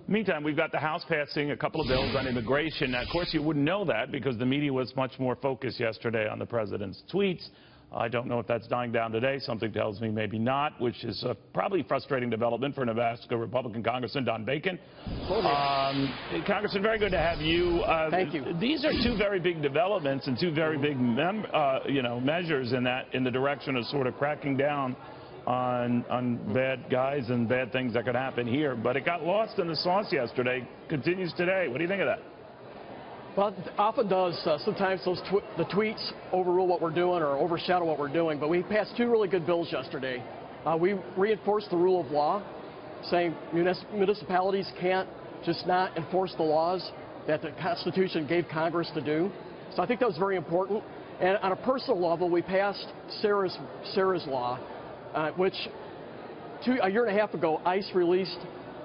Meantime, we've got the House passing a couple of bills on immigration. Now, of course, you wouldn't know that because the media was much more focused yesterday on the president's tweets. I don't know if that's dying down today. Something tells me maybe not, which is probably a frustrating development for Nebraska Republican Congressman Don Bacon. Congressman, very good to have you. Thank you. These are two very big developments and two very big measures in the direction of sort of cracking down on bad guys and bad things that could happen here. But it got lost in the sauce yesterday. Continues today. What do you think of that? Well, it often does. Sometimes the tweets overrule what we're doing or overshadow what we're doing. But we passed two really good bills yesterday. We reinforced the rule of law, saying municipalities can't just not enforce the laws that the Constitution gave Congress to do. So I think that was very important. And on a personal level, we passed Sarah's law, which a year and a half ago, ICE released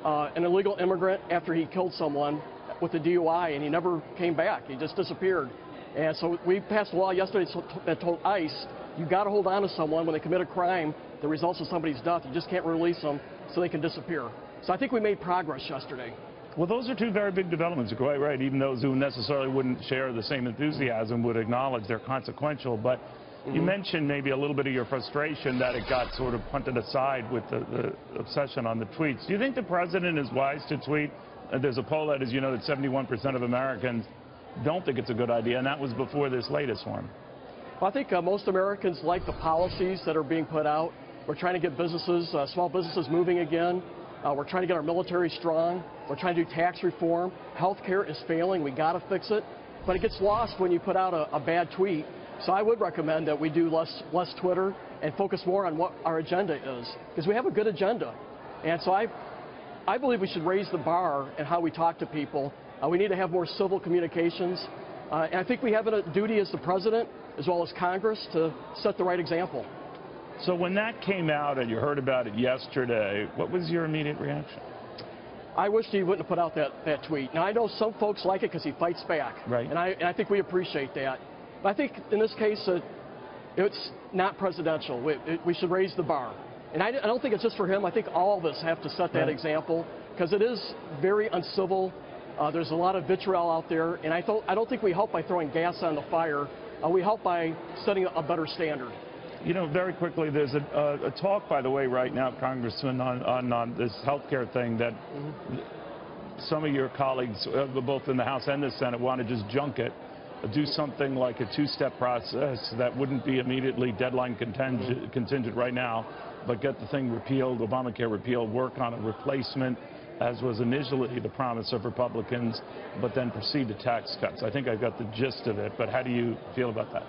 an illegal immigrant after he killed someone with a DUI, and he never came back. He just disappeared. And so we passed a law yesterday that told ICE, you got to hold on to someone when they commit a crime that results in somebody's death. You just can't release them so they can disappear. So I think we made progress yesterday. Well, those are two very big developments. You're quite right. Even those who necessarily wouldn't share the same enthusiasm would acknowledge they're consequential. But you mentioned maybe a little bit of your frustration that it got sort of punted aside with the obsession on the tweets. Do you think the president is wise to tweet? There's a poll that, as you know, that 71% of Americans don't think it's a good idea, and that was before this latest one. Well, I think most Americans like the policies that are being put out. We're trying to get businesses, small businesses moving again. We're trying to get our military strong. We're trying to do tax reform. Healthcare is failing. We got to fix it. But it gets lost when you put out a bad tweet. So I would recommend that we do less Twitter and focus more on what our agenda is, because we have a good agenda. And so I believe we should raise the bar in how we talk to people. We need to have more civil communications. And I think we have a duty as the president, as well as Congress, to set the right example. So when that came out and you heard about it yesterday, what was your immediate reaction? I wish he wouldn't have put out that tweet. Now, I know some folks like it because he fights back. Right. And I think we appreciate that. But I think in this case, it's not presidential. We should raise the bar. And I don't think it's just for him. I think all of us have to set that example, because it is very uncivil. There's a lot of vitriol out there. And I don't think we help by throwing gas on the fire. We help by setting a better standard. You know, very quickly, there's a talk, by the way, right now, Congressman, on this health care thing that some of your colleagues, both in the House and the Senate, want to just junk it, do something like a two-step process that wouldn't be immediately deadline contingent right now, but get the thing repealed, Obamacare repealed, work on a replacement, as was initially the promise of Republicans, but then proceed to tax cuts. I think I got the gist of it, but how do you feel about that?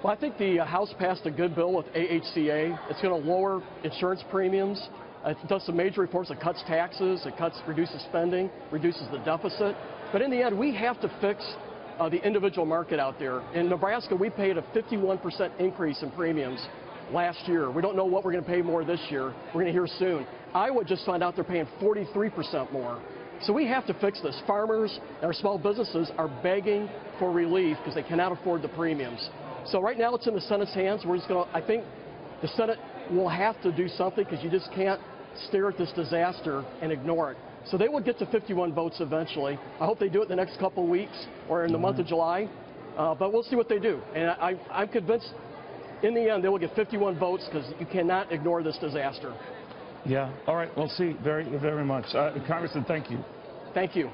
Well, I think the House passed a good bill with AHCA. It's going to lower insurance premiums. It does some major reforms. It cuts taxes. It reduces spending, reduces the deficit. But in the end, we have to fix the individual market out there. In Nebraska, we paid a 51% increase in premiums last year. We don't know what we're going to pay more this year. We're going to hear soon. Iowa just found out they're paying 43% more. So we have to fix this. Farmers and our small businesses are begging for relief because they cannot afford the premiums. So right now it's in the Senate's hands. We're just going to, I think the Senate will have to do something, because you just can't stare at this disaster and ignore it. So they will get to 51 votes eventually. I hope they do it in the next couple of weeks or in the month of July. But we'll see what they do. And I'm convinced in the end they will get 51 votes, because you cannot ignore this disaster. Yeah. All right. We'll see. Very, very much. Congressman, thank you. Thank you.